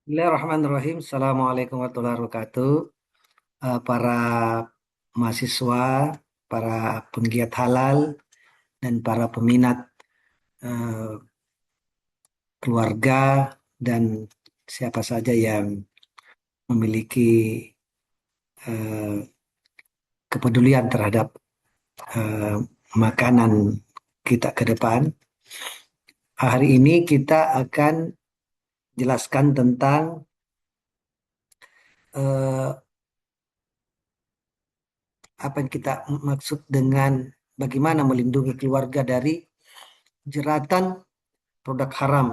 Bismillahirrahmanirrahim. Assalamualaikum warahmatullahi wabarakatuh. Para mahasiswa, para penggiat halal, dan para peminat eh, keluarga dan siapa saja yang memiliki eh, kepedulian terhadap eh, makanan kita ke depan. Hari ini kita akan jelaskan tentang eh, apa yang kita maksud dengan bagaimana melindungi keluarga dari jeratan produk haram,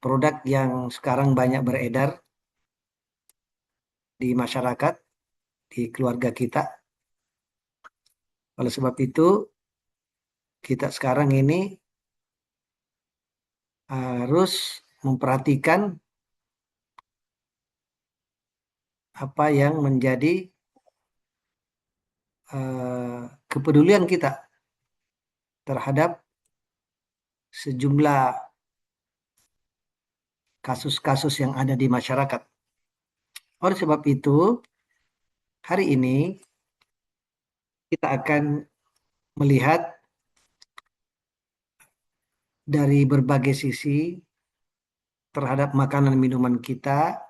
produk yang sekarang banyak beredar di masyarakat, di keluarga kita. Oleh sebab itu, kita sekarang ini harus memperhatikan apa yang menjadi kepedulian kita terhadap sejumlah kasus-kasus yang ada di masyarakat. Oleh sebab itu, hari ini kita akan melihat dari berbagai sisi terhadap makanan minuman kita,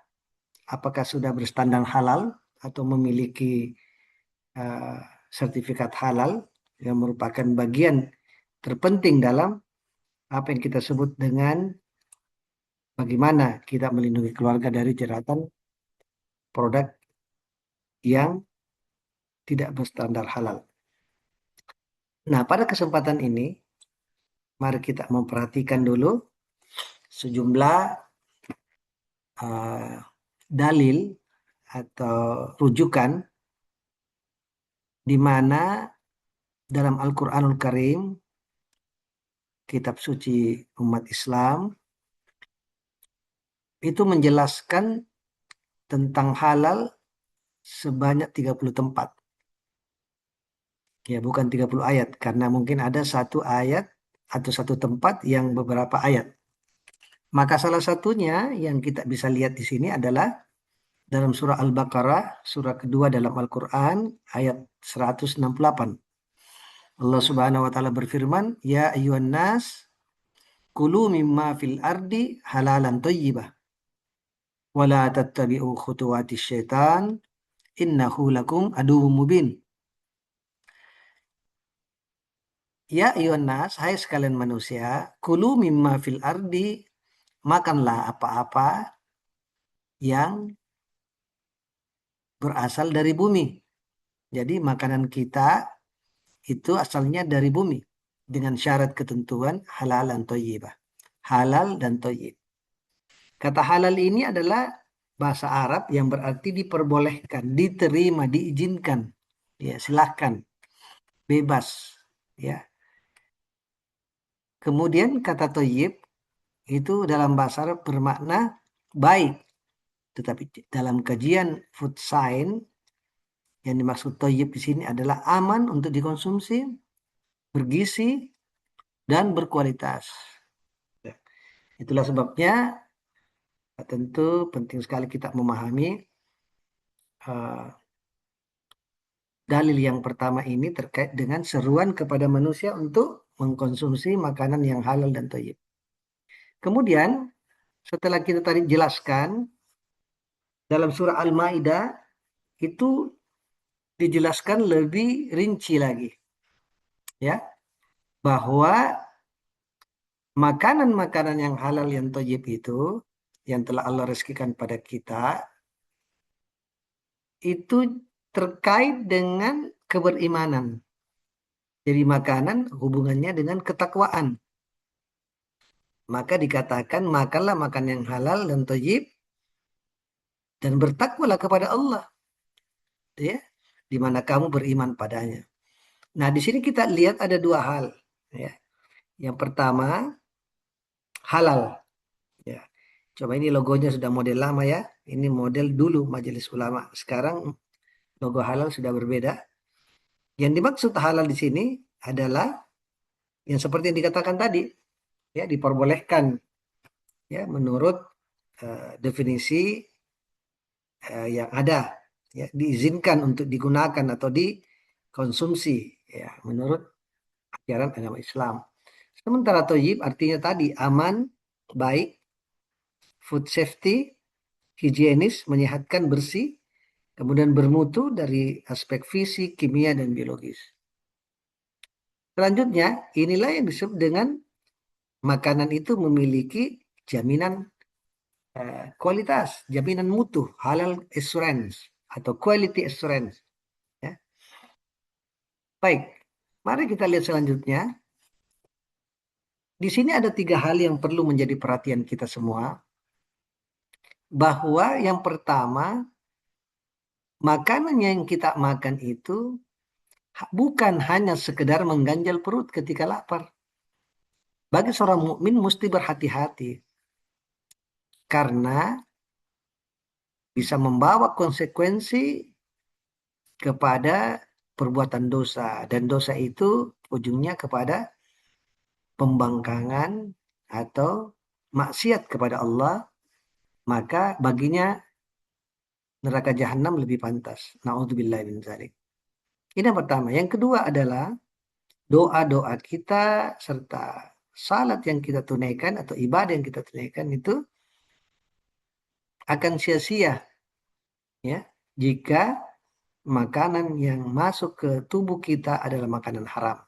apakah sudah berstandar halal atau memiliki eh, sertifikat halal yang merupakan bagian terpenting dalam apa yang kita sebut dengan bagaimana kita melindungi keluarga dari jeratan produk yang tidak berstandar halal. Nah, pada kesempatan ini, mari kita memperhatikan dulu sejumlah uh, dalil atau rujukan di mana dalam Al-Quranul Karim, kitab suci umat Islam, itu menjelaskan tentang halal sebanyak 30 tempat. Ya, bukan 30 ayat. Karena mungkin ada satu ayat atau satu tempat yang beberapa ayat. Maka salah satunya yang kita bisa lihat di sini adalah dalam surah Al-Baqarah, surah kedua dalam Al-Quran, ayat 168. Allah Subhanahu wa taala berfirman, "Ya ayyuhan nas, kulu mimma fil ardi halalan thayyibah, wa la tattabi'u khutuwatis syaitan, innahu lakum aduwwum mubin." Ya ayyuhan nas, hai sekalian manusia, kulu mimma fil ardi, makanlah apa-apa yang berasal dari bumi. Jadi makanan kita itu asalnya dari bumi dengan syarat ketentuan halal dan thayyibah. Halal dan thayyib. Kata halal ini adalah bahasa Arab yang berarti diperbolehkan, diterima, diizinkan. Ya, silahkan, bebas. Ya. Kemudian kata thayyib itu dalam bahasa Arab bermakna baik. Tetapi dalam kajian food science yang dimaksud thayyib di sini adalah aman untuk dikonsumsi, bergizi, dan berkualitas. Ya. Itulah sebabnya tentu penting sekali kita memahami uh, dalil yang pertama ini terkait dengan seruan kepada manusia untuk mengkonsumsi makanan yang halal dan thayyib. Kemudian setelah kita tadi jelaskan dalam surah Al-Maidah itu dijelaskan lebih rinci lagi, ya, bahwa makanan-makanan yang halal yang thayyib itu yang telah Allah rezekikan pada kita itu terkait dengan keberimanan. Jadi makanan hubungannya dengan ketakwaan. Maka dikatakan makanlah makan yang halal dan thayyib dan bertakwalah kepada Allah, ya, di mana kamu beriman padanya. Nah, di sini kita lihat ada dua hal, ya. Yang pertama, halal, ya. Coba ini logonya sudah model lama ya. Ini model dulu Majelis Ulama. Sekarang logo halal sudah berbeda. Yang dimaksud halal di sini adalah yang seperti yang dikatakan tadi, ya, diperbolehkan, ya, menurut definisi yang ada, ya, diizinkan untuk digunakan atau dikonsumsi, ya, menurut ajaran agama Islam. Sementara thayyib artinya tadi aman, baik, food safety, higienis, menyehatkan, bersih, kemudian bermutu dari aspek fisik, kimia, dan biologis. Selanjutnya, inilah yang disebut dengan makanan itu memiliki jaminan kualitas, jaminan mutu, halal assurance atau quality assurance. Ya. Baik, mari kita lihat selanjutnya. Di sini ada 3 hal yang perlu menjadi perhatian kita semua. Bahwa yang pertama, makanan yang kita makan itu bukan hanya sekedar mengganjal perut ketika lapar. Bagi seorang mukmin mesti berhati-hati karena bisa membawa konsekuensi kepada perbuatan dosa, dan dosa itu ujungnya kepada pembangkangan atau maksiat kepada Allah, maka baginya neraka jahanam lebih pantas. Na'udzubillah min dzalik. Ini yang pertama. Yang kedua adalah doa-doa kita serta salat yang kita tunaikan atau ibadah yang kita tunaikan itu akan sia-sia, ya, jika makanan yang masuk ke tubuh kita adalah makanan haram.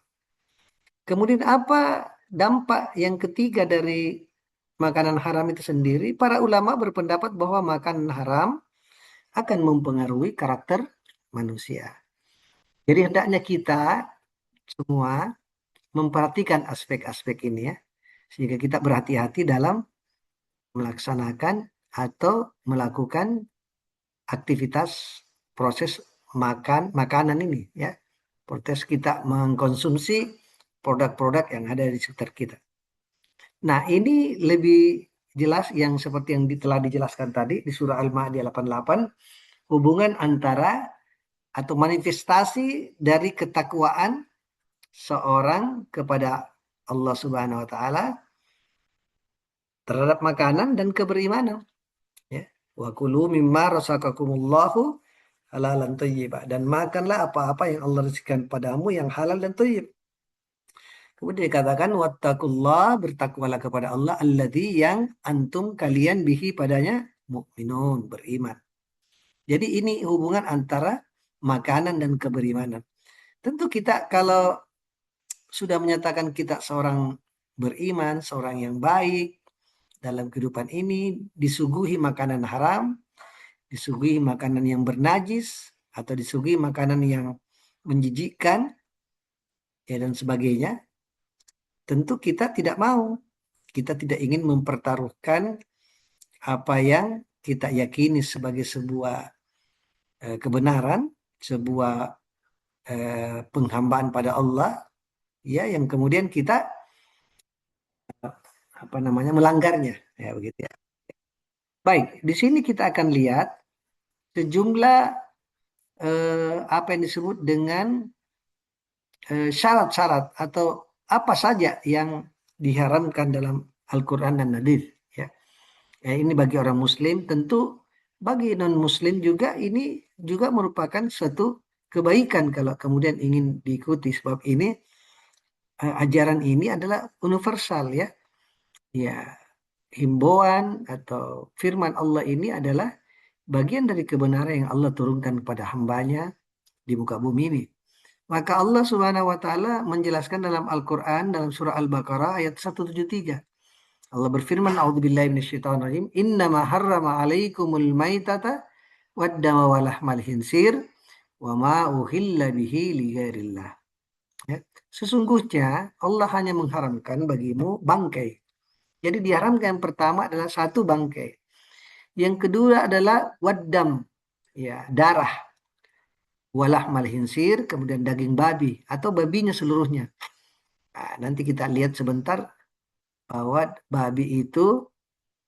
Kemudian apa dampak yang ketiga dari makanan haram itu sendiri? Para ulama berpendapat bahwa makanan haram akan mempengaruhi karakter manusia. Jadi hendaknya kita semua memperhatikan aspek-aspek ini, ya, sehingga kita berhati-hati dalam melaksanakan atau melakukan aktivitas proses makanan ini, ya, proses kita mengkonsumsi produk-produk yang ada di sekitar kita. Nah, ini lebih jelas yang seperti yang telah dijelaskan tadi di surah Al-Ma'arij 88, hubungan antara atau manifestasi dari ketakwaan seorang kepada Allah Subhanahu wa taala terhadap makanan dan keberimanan, ya. Wa kulu mimma razaqakumullahu halalan thayyiba, dan makanlah apa-apa yang Allah rezekikan padamu yang halal dan thayyib. Kemudian dikatakan wattaqullah, bertakwalah kepada Allah, alladzi yang antum kalian bihi padanya mukminun, beriman. Jadi ini hubungan antara makanan dan keberimanan. Tentu kita kalau sudah menyatakan kita seorang beriman, seorang yang baik dalam kehidupan ini, disuguhi makanan haram, disuguhi makanan yang bernajis, atau disuguhi makanan yang menjijikkan, ya, dan sebagainya, tentu kita tidak mau. Kita tidak ingin mempertaruhkan apa yang kita yakini sebagai sebuah kebenaran, sebuah penghambaan pada Allah, ya, yang kemudian kita melanggarnya, ya, begitu, ya. Baik, di sini kita akan lihat sejumlah apa yang disebut dengan syarat-syarat atau apa saja yang diharamkan dalam Al-Quran dan Hadis, ya. Ya, ini bagi orang Muslim, tentu bagi non-Muslim juga ini juga merupakan suatu kebaikan kalau kemudian ingin diikuti, sebab ini ajaran ini adalah universal, ya. Ya, himbauan atau firman Allah ini adalah bagian dari kebenaran yang Allah turunkan kepada hambanya di muka bumi ini. Maka Allah Subhanahu wa taala menjelaskan dalam Al-Qur'an dalam surah Al-Baqarah ayat 173. Allah berfirman, "A'udzubillahi minasyaitonirrajim. Innama harrama 'alaikumul maitata wad-dama wa lahmal khinzir wa ma uhilla bihi li ghairillah." Ya. Sesungguhnya Allah hanya mengharamkan bagimu bangkai. Jadi diharamkan yang pertama adalah satu, bangkai. Yang kedua adalah waddam, ya, darah. Walah malhinsir, kemudian daging babi atau babinya seluruhnya. Nah, nanti kita lihat sebentar bahwa babi itu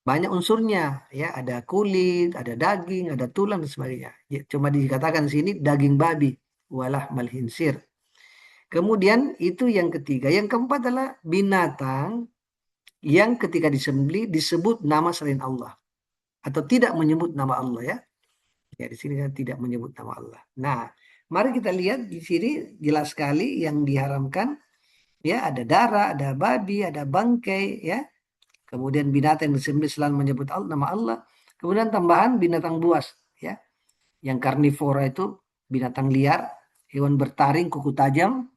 banyak unsurnya, ya, ada kulit, ada daging, ada tulang dan sebagainya. Ya, cuma dikatakan di sini daging babi, walah malhinsir. Kemudian itu yang ketiga. Yang keempat adalah binatang yang ketika disembelih disebut nama selain Allah. atau tidak menyebut nama Allah ya. Ya, di sini kan tidak menyebut nama Allah. Nah, mari kita lihat di sini jelas sekali yang diharamkan ya ada darah, ada babi, ada bangkai ya. Kemudian binatang yang disembelih selain menyebut nama Allah. Kemudian tambahan binatang buas ya. Yang karnivora itu binatang liar, hewan bertaring, kuku tajam,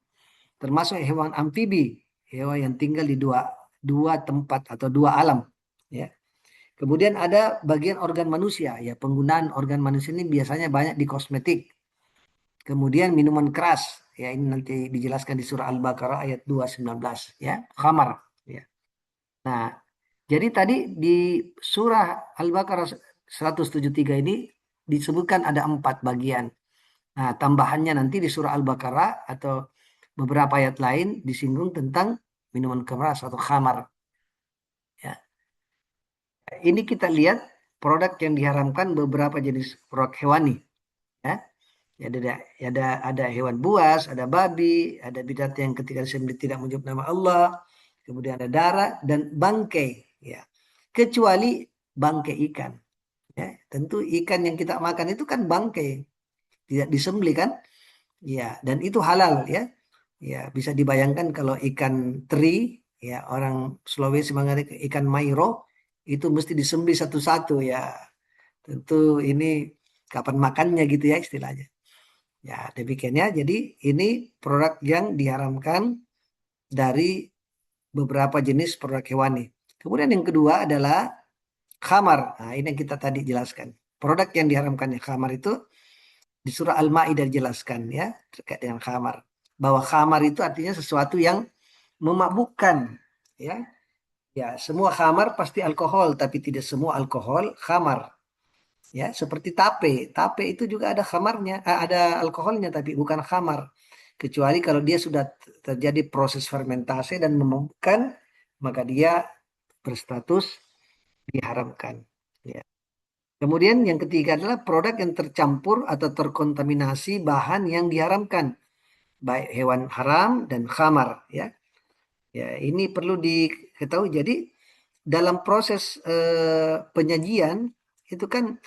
termasuk hewan amfibi, hewan yang tinggal di dua tempat atau dua alam ya. Kemudian ada bagian organ manusia, ya penggunaan organ manusia ini biasanya banyak di kosmetik. Kemudian minuman keras, ya ini nanti dijelaskan di surah Al-Baqarah ayat 219, ya, khamar. Ya. Nah, jadi tadi di surah Al-Baqarah 173 ini disebutkan ada 4 bagian. Nah, tambahannya nanti di surah Al-Baqarah atau beberapa ayat lain disinggung tentang minuman keras atau khamar. Ya. Ini kita lihat produk yang diharamkan beberapa jenis produk hewani. Ya. Ya, ada hewan buas, ada babi, ada binatang yang ketika disembelih tidak menyebut nama Allah, kemudian ada darah dan bangkai. Ya. Kecuali bangkai ikan. Ya. Tentu ikan yang kita makan itu kan bangkai, tidak disembelih kan? Ya, dan itu halal ya. Ya, bisa dibayangkan kalau ikan teri, ya orang Sulawesi mengenai ikan mairo itu mesti disembelih satu-satu ya. Tentu ini kapan makannya gitu ya istilahnya. Ya, demikiannya. Jadi ini produk yang diharamkan dari beberapa jenis produk hewani. Kemudian yang kedua adalah khamar. Nah, ini yang kita tadi jelaskan. Produk yang diharamkan ya khamar itu di surah Al-Maidah dijelaskan ya terkait dengan khamar. Bahwa khamar itu artinya sesuatu yang memabukkan ya. Ya, semua khamar pasti alkohol tapi tidak semua alkohol khamar. Ya, seperti tape. Tape itu juga ada khamarnya, ada alkoholnya tapi bukan khamar. Kecuali kalau dia sudah terjadi proses fermentasi dan memabukkan, maka dia berstatus diharamkan. Ya. Kemudian yang ketiga adalah produk yang tercampur atau terkontaminasi bahan yang diharamkan, baik hewan haram dan khamar. Ya, ya ini perlu diketahui. Jadi dalam proses penyajian itu kan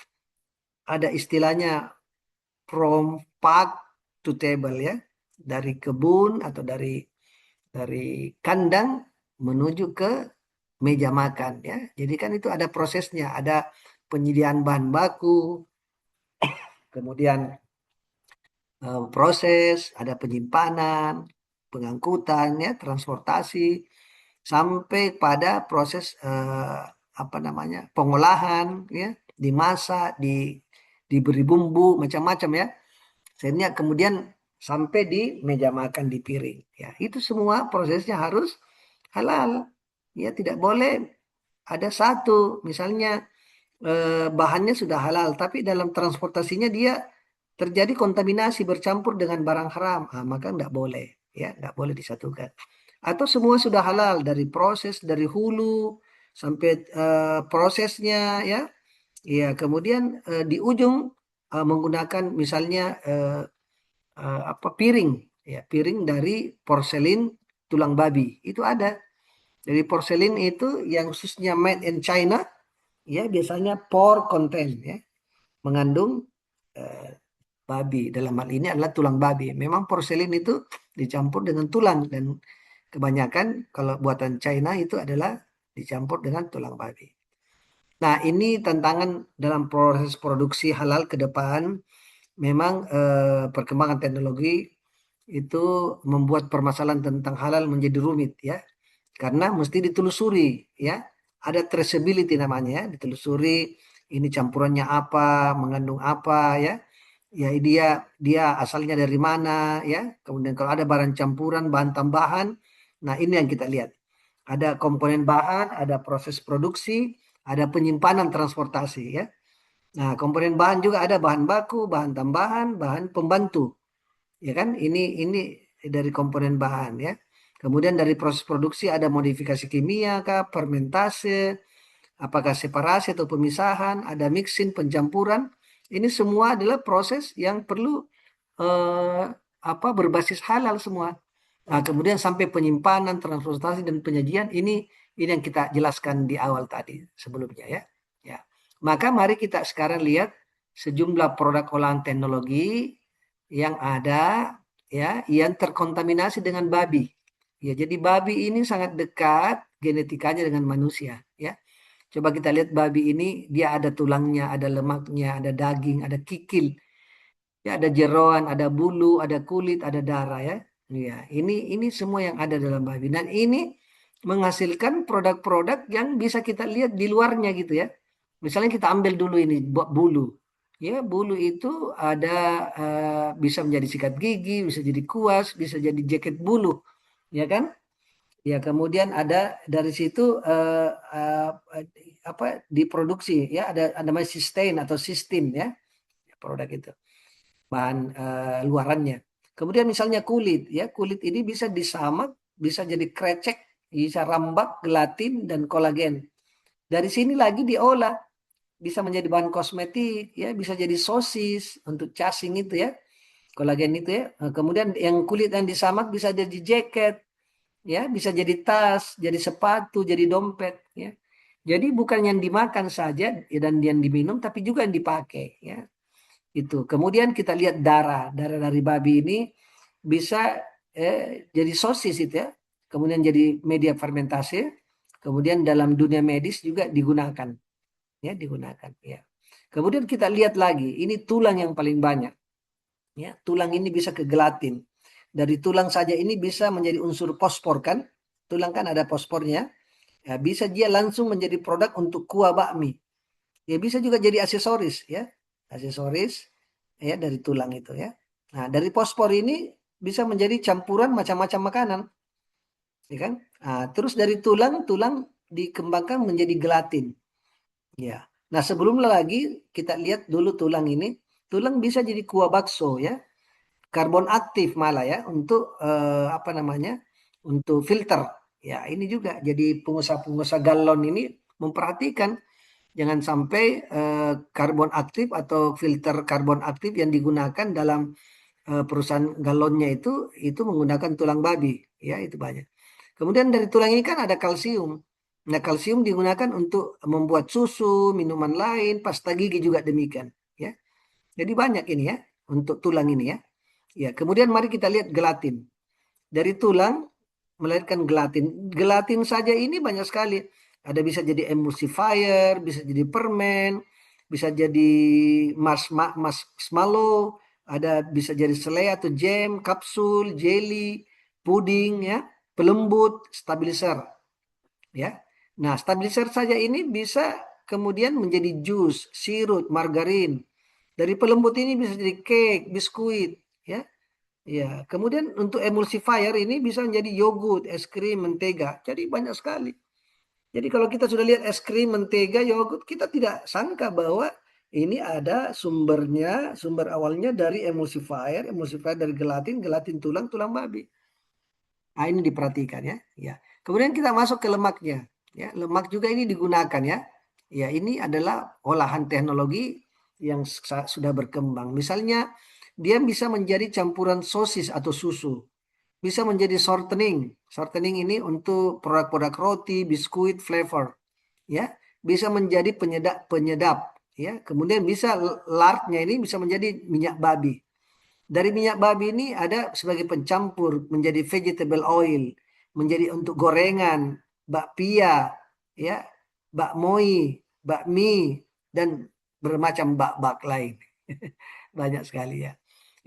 ada istilahnya from park to table ya, dari kebun atau dari kandang menuju ke meja makan ya. Jadi kan itu ada prosesnya, ada penyediaan bahan baku, kemudian proses, ada penyimpanan, pengangkutan ya, transportasi sampai pada proses apa namanya? Pengolahan ya, dimasak, diberi bumbu macam-macam ya. Sehingga kemudian sampai di meja makan di piring. Ya, itu semua prosesnya harus halal. Ya, tidak boleh ada satu, misalnya bahannya sudah halal, tapi dalam transportasinya dia terjadi kontaminasi bercampur dengan barang haram, maka nggak boleh, ya, nggak boleh disatukan. Atau semua sudah halal dari proses dari hulu sampai prosesnya, ya, ya, kemudian di ujung menggunakan misalnya apa piring, ya, piring dari porselin tulang babi itu ada. Dari porselin itu yang khususnya made in China, ya biasanya pork content ya, mengandung eh, babi. Dalam hal ini adalah tulang babi. Memang porselin itu dicampur dengan tulang dan kebanyakan kalau buatan China itu adalah dicampur dengan tulang babi. Nah, ini tantangan dalam proses produksi halal ke depan. Memang perkembangan teknologi itu membuat permasalahan tentang halal menjadi rumit ya. Karena mesti ditelusuri ya. Ada traceability namanya ya, ditelusuri ini campurannya apa, mengandung apa ya. Ya dia asalnya dari mana ya. Kemudian kalau ada barang campuran, bahan tambahan, nah ini yang kita lihat. Ada komponen bahan, ada proses produksi, ada penyimpanan transportasi ya. Nah, komponen bahan juga ada bahan baku, bahan tambahan, bahan pembantu. Ya kan? Ini dari komponen bahan ya. Kemudian dari proses produksi ada modifikasi kimia kah, fermentase, apakah separasi atau pemisahan, ada mixing, pencampuran. Ini semua adalah proses yang perlu eh, apa berbasis halal semua. Nah, kemudian sampai penyimpanan, transportasi dan penyajian ini yang kita jelaskan di awal tadi sebelumnya ya. Ya. Maka mari kita sekarang lihat sejumlah produk olahan teknologi yang ada ya yang terkontaminasi dengan babi. Ya, jadi babi ini sangat dekat genetikanya dengan manusia ya. Coba kita lihat babi ini dia ada tulangnya, ada lemaknya, ada daging, ada kikil. Ya, ada jeroan, ada bulu, ada kulit, ada darah ya. Ya, ini semua yang ada dalam babi. Dan ini menghasilkan produk-produk yang bisa kita lihat di luarnya gitu ya. Misalnya kita ambil dulu ini bulu. Ya, bulu itu ada bisa menjadi sikat gigi, bisa jadi kuas, bisa jadi jaket bulu, ya kan? Ya, kemudian ada dari situ apa diproduksi ya, ada namanya sustain atau sistem ya produk itu bahan luarannya. Kemudian misalnya kulit, ya kulit ini bisa disamak, bisa jadi krecek, bisa rambak, gelatin dan kolagen. Dari sini lagi diolah, bisa menjadi bahan kosmetik, ya bisa jadi sosis untuk casing itu ya, kolagen itu ya. Kemudian yang kulit yang disamak bisa jadi jaket, ya bisa jadi tas, jadi sepatu, jadi dompet, ya. Jadi bukan yang dimakan saja dan yang diminum, tapi juga yang dipakai, ya. Itu. Kemudian kita lihat darah dari babi ini bisa jadi sosis itu ya. Kemudian jadi media fermentasi. Kemudian dalam dunia medis juga digunakan, ya digunakan. Ya. Kemudian kita lihat lagi, ini tulang yang paling banyak. Ya, tulang ini bisa ke gelatin. Dari tulang saja ini bisa menjadi unsur fosfor kan? Tulang kan ada fosfornya. Ya, bisa dia langsung menjadi produk untuk kuah bakmi. Ya bisa juga jadi aksesoris ya. Aksesoris ya dari tulang itu ya. Nah, dari fosfor ini bisa menjadi campuran macam-macam makanan, ya kan? Nah, terus dari tulang dikembangkan menjadi gelatin. Ya. Nah, sebelum lagi kita lihat dulu tulang ini, tulang bisa jadi kuah bakso ya. Karbon aktif malah ya untuk apa namanya? Untuk filter. Ya, ini juga jadi pengusaha-pengusaha galon ini memperhatikan jangan sampai karbon aktif atau filter karbon aktif yang digunakan dalam perusahaan galonnya itu menggunakan tulang babi, ya itu banyak. Kemudian dari tulang ini kan ada kalsium. Nah, kalsium digunakan untuk membuat susu, minuman lain, pasta gigi juga demikian, ya. Jadi banyak ini ya untuk tulang ini ya. Ya, kemudian mari kita lihat gelatin. Dari tulang melahirkan gelatin. Gelatin saja ini banyak sekali. Ada bisa jadi emulsifier, bisa jadi permen, bisa jadi marshmallow, ada bisa jadi selai atau jam, kapsul, jelly, puding ya, pelembut, stabilizer ya. Nah, stabilizer saja ini bisa kemudian menjadi jus, sirup, margarin. Dari pelembut ini bisa jadi cake, biskuit ya. Ya, kemudian untuk emulsifier ini bisa menjadi yogurt, es krim, mentega. Jadi banyak sekali. Jadi kalau kita sudah lihat es krim, mentega, yogurt, kita tidak sangka bahwa ini ada sumbernya, sumber awalnya dari emulsifier, emulsifier dari gelatin, gelatin tulang, tulang babi. Nah, ini diperhatikan ya. Ya. Kemudian kita masuk ke lemaknya. Ya, lemak juga ini digunakan ya. Ya, ini adalah olahan teknologi yang sudah berkembang. Misalnya dia bisa menjadi campuran sosis atau susu. Bisa menjadi shortening. Shortening ini untuk produk-produk roti, biskuit, flavor. Ya, bisa menjadi penyedap. Ya, kemudian bisa lardnya ini bisa menjadi minyak babi. Dari minyak babi ini ada sebagai pencampur menjadi vegetable oil, menjadi untuk gorengan, bakpia, ya, bakmoi, bakmi, dan bermacam bak-bak lain. Banyak sekali ya.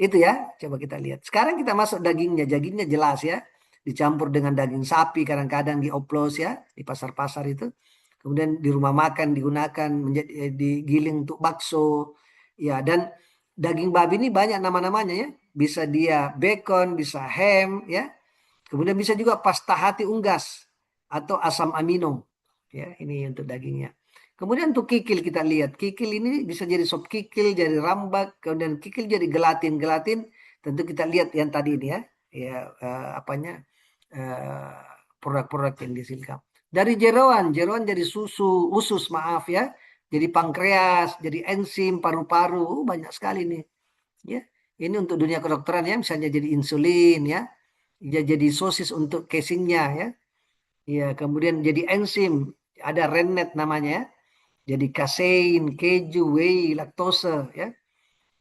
Itu ya, coba kita lihat. Sekarang kita masuk dagingnya. Dagingnya jelas ya. Dicampur dengan daging sapi, kadang-kadang dioplos ya, di pasar-pasar itu. Kemudian di rumah makan digunakan menjadi digiling untuk bakso. Ya, dan daging babi ini banyak nama-namanya ya. Bisa dia bacon, bisa ham ya. Kemudian bisa juga pasta hati unggas atau asam amino. Ya, ini untuk dagingnya. Kemudian untuk kikil kita lihat. Kikil ini bisa jadi sop kikil, jadi rambak, kemudian kikil jadi gelatin. Gelatin tentu kita lihat yang tadi ini ya. Ya, apanya? eh, produk-produk yang dihasilkan. Dari jeroan, jeroan jadi susu, usus maaf ya. Jadi pankreas, jadi enzim, paru-paru, banyak sekali nih. Ya, ini untuk dunia kedokteran ya, misalnya jadi insulin ya, ya jadi sosis untuk casingnya ya, ya kemudian jadi enzim, ada rennet namanya ya, Jadi kasein, keju, whey, laktose, ya.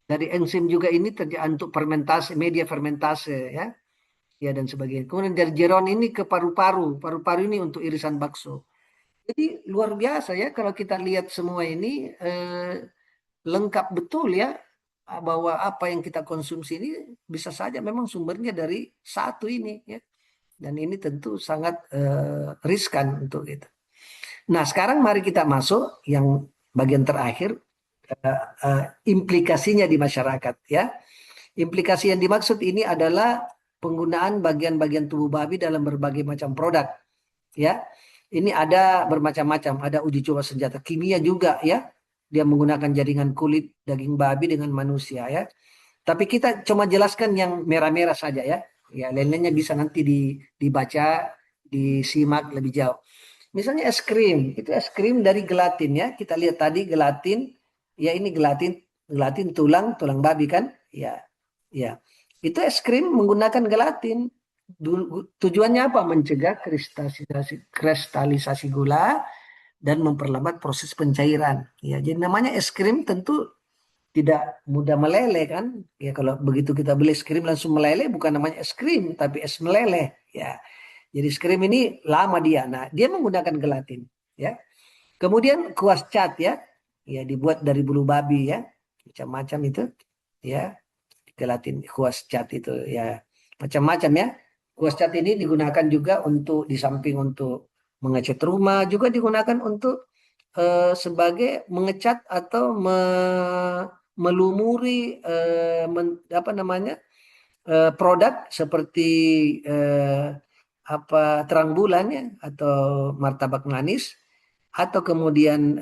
Dari enzim juga ini terjadi untuk fermentasi, media fermentase, ya, ya dan sebagainya. Kemudian dari jeron ini ke paru-paru, paru-paru ini untuk irisan bakso. Jadi luar biasa ya kalau kita lihat semua ini lengkap betul ya, bahwa apa yang kita konsumsi ini bisa saja memang sumbernya dari satu ini ya. Dan ini tentu sangat riskan untuk itu. Nah, sekarang mari kita masuk yang bagian terakhir, implikasinya di masyarakat ya. Implikasi yang dimaksud ini adalah penggunaan bagian-bagian tubuh babi dalam berbagai macam produk ya. Ini ada bermacam-macam, ada uji coba senjata kimia juga ya. Dia menggunakan jaringan kulit daging babi dengan manusia ya. Tapi kita cuma jelaskan yang merah-merah saja ya. Ya, lain-lainnya bisa nanti dibaca, disimak lebih jauh. Misalnya es krim, itu es krim dari gelatin ya. Kita lihat tadi gelatin, ya ini gelatin, gelatin tulang, tulang babi kan? Ya, ya. Itu es krim menggunakan gelatin. Tujuannya apa? Mencegah kristalisasi gula dan memperlambat proses pencairan. Ya, jadi namanya es krim tentu tidak mudah meleleh kan? Ya kalau begitu kita beli es krim langsung meleleh, bukan namanya es krim, tapi es meleleh. Ya, jadi es krim ini lama dia. Nah, dia menggunakan gelatin. Ya, kemudian kuas cat ya, ya dibuat dari bulu babi ya, macam-macam itu. Ya, gelatin kuas cat itu ya macam-macam ya. Kuas cat ini digunakan juga untuk di samping untuk mengecat rumah, juga digunakan untuk sebagai mengecat atau melumuri apa namanya produk seperti eh, apa terang bulan ya atau martabak manis atau kemudian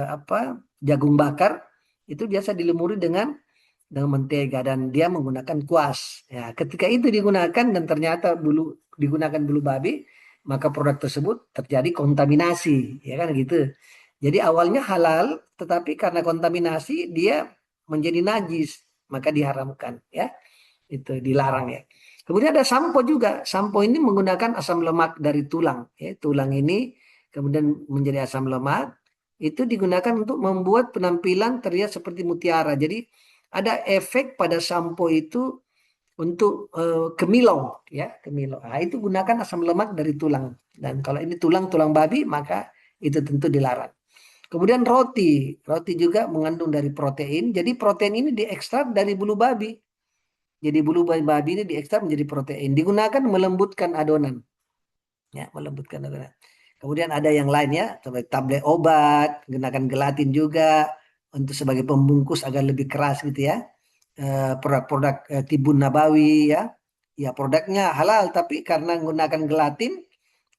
apa jagung bakar itu biasa dilumuri dengan mentega dan dia menggunakan kuas. Ya, ketika itu digunakan dan ternyata digunakan bulu babi, maka produk tersebut terjadi kontaminasi, ya kan gitu. Jadi awalnya halal, tetapi karena kontaminasi dia menjadi najis, maka diharamkan, ya. Itu dilarang ya. Kemudian ada sampo juga. Sampo ini menggunakan asam lemak dari tulang, ya. Tulang ini kemudian menjadi asam lemak, itu digunakan untuk membuat penampilan terlihat seperti mutiara. Jadi ada efek pada sampo itu untuk kemilong ya kemilong. Nah, itu gunakan asam lemak dari tulang dan kalau ini tulang babi maka itu tentu dilarang. Kemudian roti juga mengandung dari protein. Jadi protein ini diekstrak dari bulu babi. Jadi bulu babi ini diekstrak menjadi protein. Digunakan melembutkan adonan ya melembutkan adonan. Kemudian ada yang lainnya seperti tablet obat, gunakan gelatin juga untuk sebagai pembungkus agar lebih keras gitu ya. Produk-produk Tibun Nabawi ya. Ya produknya halal tapi karena menggunakan gelatin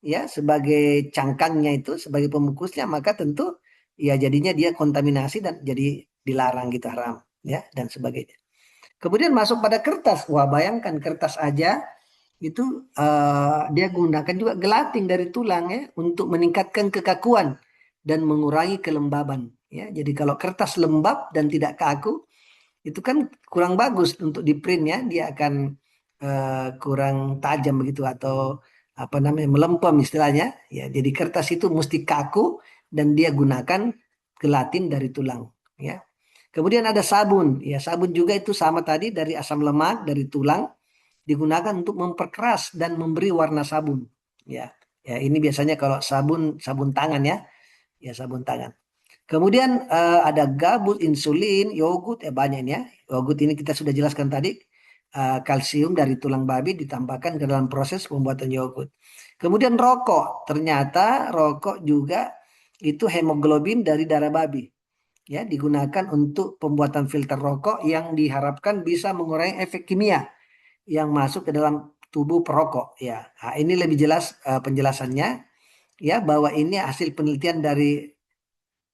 ya sebagai cangkangnya itu sebagai pembungkusnya maka tentu ya jadinya dia kontaminasi dan jadi dilarang gitu haram ya dan sebagainya. Kemudian masuk pada kertas. Wah, bayangkan kertas aja itu dia gunakan juga gelatin dari tulang ya untuk meningkatkan kekakuan dan mengurangi kelembaban ya. Jadi kalau kertas lembab dan tidak kaku itu kan kurang bagus untuk di print ya, dia akan kurang tajam begitu atau apa namanya melempem istilahnya. Ya, jadi kertas itu mesti kaku dan dia gunakan gelatin dari tulang ya. Kemudian ada sabun. Ya, sabun juga itu sama tadi dari asam lemak dari tulang digunakan untuk memperkeras dan memberi warna sabun. Ya. Ya, ini biasanya kalau sabun sabun tangan ya. Ya, sabun tangan. Kemudian ada gabus, insulin, yogurt, banyak ini ya. Yogurt ini kita sudah jelaskan tadi. Kalsium dari tulang babi ditambahkan ke dalam proses pembuatan yogurt. Kemudian rokok, ternyata rokok juga itu hemoglobin dari darah babi. Ya, digunakan untuk pembuatan filter rokok yang diharapkan bisa mengurangi efek kimia yang masuk ke dalam tubuh perokok. Ya, nah, ini lebih jelas penjelasannya ya bahwa ini hasil penelitian dari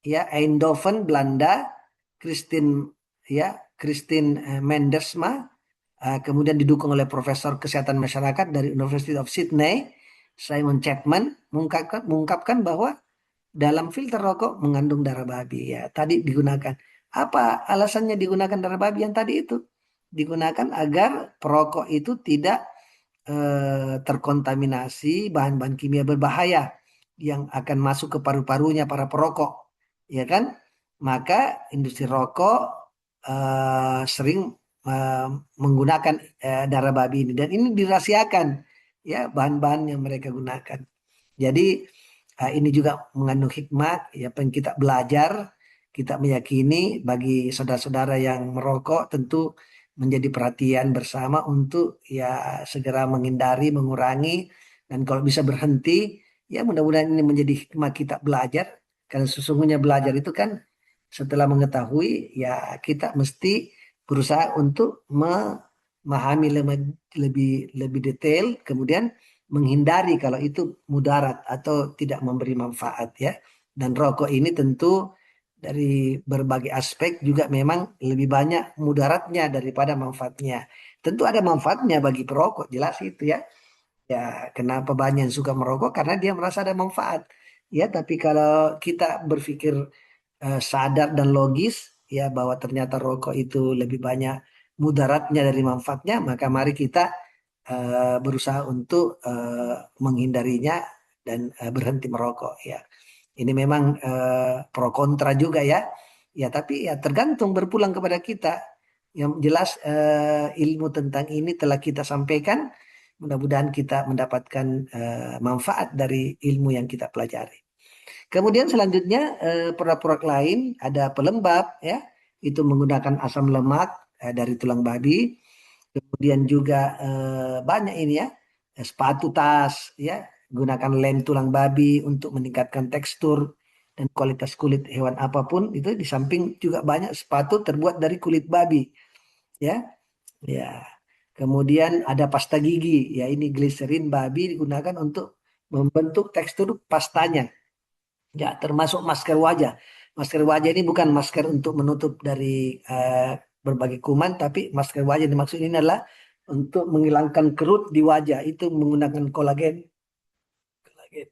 ya Eindhoven Belanda, Christine ya Christine Mendersma, kemudian didukung oleh Profesor Kesehatan Masyarakat dari University of Sydney Simon Chapman mengungkapkan bahwa dalam filter rokok mengandung darah babi ya tadi digunakan apa alasannya digunakan darah babi yang tadi itu digunakan agar perokok itu tidak terkontaminasi bahan-bahan kimia berbahaya yang akan masuk ke paru-parunya para perokok ya kan? Maka industri rokok sering eh, menggunakan darah babi ini dan ini dirahasiakan ya bahan-bahan yang mereka gunakan. Jadi ini juga mengandung hikmah ya pengen kita belajar, kita meyakini bagi saudara-saudara yang merokok tentu menjadi perhatian bersama untuk ya segera menghindari, mengurangi dan kalau bisa berhenti ya mudah-mudahan ini menjadi hikmah kita belajar karena sesungguhnya belajar itu kan setelah mengetahui ya kita mesti berusaha untuk memahami lebih lebih detail kemudian menghindari kalau itu mudarat atau tidak memberi manfaat ya. Dan rokok ini tentu dari berbagai aspek juga memang lebih banyak mudaratnya daripada manfaatnya. Tentu ada manfaatnya bagi perokok, jelas itu ya. Ya, kenapa banyak yang suka merokok? Karena dia merasa ada manfaat. Ya, tapi kalau kita berpikir sadar dan logis ya bahwa ternyata rokok itu lebih banyak mudaratnya dari manfaatnya, maka mari kita berusaha untuk menghindarinya dan berhenti merokok ya. Ini memang pro kontra juga ya. Ya, tapi ya tergantung berpulang kepada kita. Yang jelas ilmu tentang ini telah kita sampaikan. Mudah-mudahan kita mendapatkan manfaat dari ilmu yang kita pelajari. Kemudian selanjutnya produk-produk lain ada pelembab ya, itu menggunakan asam lemak dari tulang babi. Kemudian juga banyak ini ya, sepatu tas ya, gunakan lem tulang babi untuk meningkatkan tekstur dan kualitas kulit hewan apapun itu di samping juga banyak sepatu terbuat dari kulit babi ya. Ya. Kemudian ada pasta gigi ya ini gliserin babi digunakan untuk membentuk tekstur pastanya. Ya, termasuk masker wajah. Masker wajah ini bukan masker untuk menutup dari berbagai kuman, tapi masker wajah dimaksud ini adalah untuk menghilangkan kerut di wajah. Itu menggunakan kolagen. Kolagen.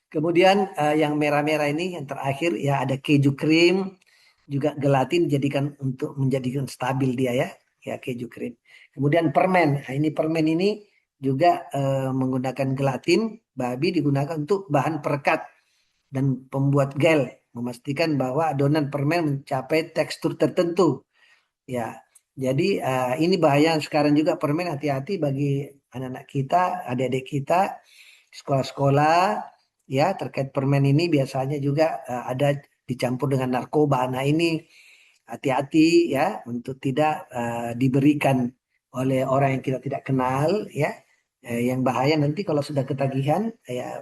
Kemudian yang merah-merah ini yang terakhir ya ada keju krim, juga gelatin jadikan untuk menjadikan stabil dia ya, ya keju krim. Kemudian permen. Nah, ini permen ini juga menggunakan gelatin babi digunakan untuk bahan perekat dan pembuat gel memastikan bahwa adonan permen mencapai tekstur tertentu ya. Jadi ini bahaya sekarang juga permen hati-hati bagi anak-anak kita, adik-adik kita, sekolah-sekolah ya terkait permen ini biasanya juga ada dicampur dengan narkoba. Nah ini hati-hati ya untuk tidak diberikan oleh orang yang kita tidak kenal ya. Yang bahaya nanti kalau sudah ketagihan ya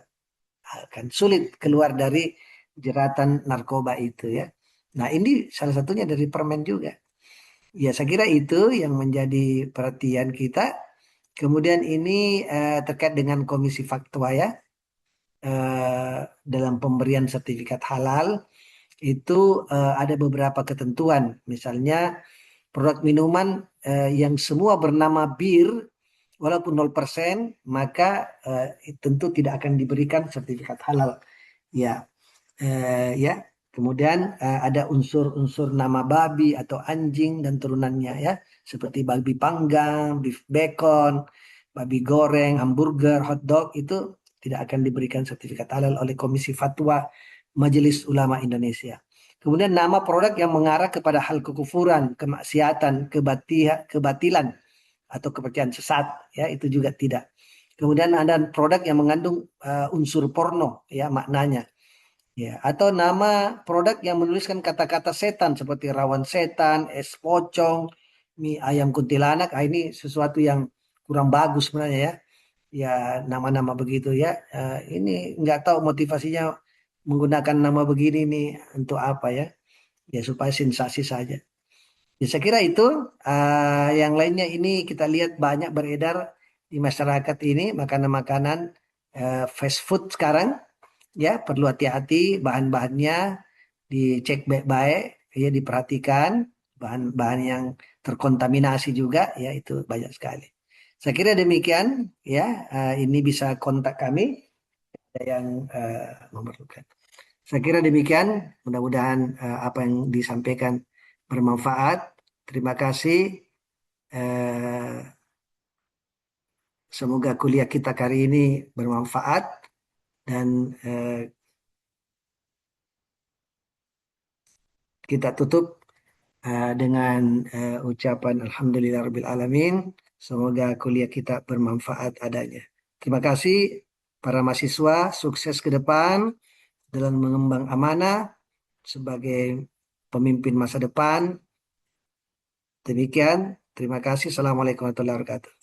akan sulit keluar dari jeratan narkoba itu ya. Nah, ini salah satunya dari permen juga. Ya, saya kira itu yang menjadi perhatian kita. Kemudian ini terkait dengan komisi fatwa ya, dalam pemberian sertifikat halal itu ada beberapa ketentuan. Misalnya produk minuman yang semua bernama bir walaupun 0% maka tentu tidak akan diberikan sertifikat halal. Ya, ya. Kemudian ada unsur-unsur nama babi atau anjing dan turunannya ya, seperti babi panggang, beef bacon, babi goreng, hamburger, hotdog itu tidak akan diberikan sertifikat halal oleh Komisi Fatwa Majelis Ulama Indonesia. Kemudian nama produk yang mengarah kepada hal kekufuran, kemaksiatan, kebatilan atau kepercayaan sesat ya itu juga tidak. Kemudian ada produk yang mengandung unsur porno ya maknanya. Ya, atau nama produk yang menuliskan kata-kata setan seperti rawan setan, es pocong, mie ayam kuntilanak. Ah, ini sesuatu yang kurang bagus sebenarnya ya. Ya, nama-nama begitu ya. Ini nggak tahu motivasinya menggunakan nama begini nih untuk apa ya. Ya, supaya sensasi saja. Ya, saya kira itu. Yang lainnya ini kita lihat banyak beredar di masyarakat ini makanan-makanan fast food sekarang ya perlu hati-hati bahan-bahannya dicek baik-baik ya diperhatikan bahan-bahan yang terkontaminasi juga ya itu banyak sekali. Saya kira demikian ya ini bisa kontak kami yang memerlukan. Saya kira demikian mudah-mudahan apa yang disampaikan bermanfaat. Terima kasih. Eh, Semoga kuliah kita kali ini bermanfaat dan kita tutup dengan ucapan Alhamdulillahirabbil alamin. Semoga kuliah kita bermanfaat adanya. Terima kasih para mahasiswa, sukses ke depan dalam mengemban amanah sebagai pemimpin masa depan. Demikian, terima kasih. Assalamualaikum warahmatullahi wabarakatuh.